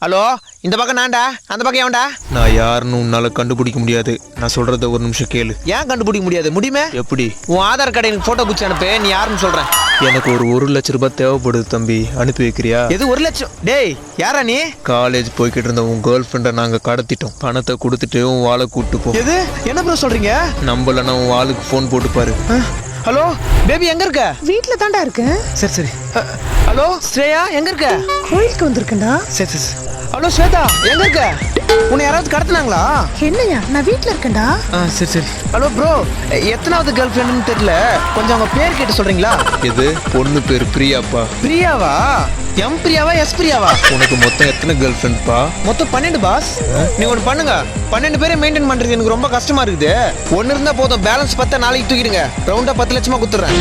Hello, இந்த பக்கம் நான்டா, அந்த பக்கம் எவன்டா? நான் யாருன்னு உன்னால கண்டுபிடிக்க முடியாது. நான் சொல்றத ஒரு நிமிஷம் கேளு. ஏன் கண்டுபிடிக்க முடியாது? முடியுமே. எப்படி? உன் ஆதார் கார்டு எனக்கு போட்டோ பிடிச்சி அனுப்பு. நீ யாருன்னு சொல்றேன். எனக்கு ஒரு 1,00,000 ரூபாய் தேவைப்படுது தம்பி, அனுப்பி வைக்கிறியா? எது 1,00,000? டேய், யாரா நீ? காலேஜ் போய்கிட்டு இருந்த உன் கேர்ள் ஃப்ரெண்டை நாங்க கடத்திட்டோம். பணத்தை கொடுத்துட்டு உன் வாளை கூட்டு போ. எது? என்ன ப்ரோ சொல்றீங்க? நம்பலன்னா உன் வாளுக்கு ஃபோன் போட்டு பாரு. ஹலோ பேபி, எங்க இருக்க? வீட்ல தான்டா இருக்கேன். சரி சரி. ஹலோ ஸ்ரேயா, எங்க இருக்க? கோயிலுக்கு வந்திருக்கேன்டா. சரி சரி. ஹலோ ஸ்வேதா, எங்க இருக்க? உன்னை யாராவது கடத்தினாங்களா? என்னையா? நான் வீட்ல இருக்கேன்டா. சரி சரி. ஹலோ ப்ரோ, எத்தனாவது கேர்ள் ஃப்ரெண்டுன்னு தெரியல, கொஞ்சம் அவங்க பேர் கேட்டு சொல்றீங்களா? எது? பொண்ணு பேர் பிரியாப்பா. பிரியாவா? M பிரியாவா S பிரியாவா? உனக்கு மொத்தம் எத்தனை கேர்ள் ஃப்ரெண்ட்ப்பா? மொத்தம் 12 பாஸ். நீ ஒன்று பண்ணுங்க, 12 பேரை மெயின்டைன் பண்றது எனக்கு ரொம்ப கஷ்டமா இருக்குது. ஒன்னு இருந்தா போதும், பேலன்ஸ் 10 நாளைக்கு தூக்கிடுங்க. ரவுண்டா 10 லட்சமா குத்துறேன்.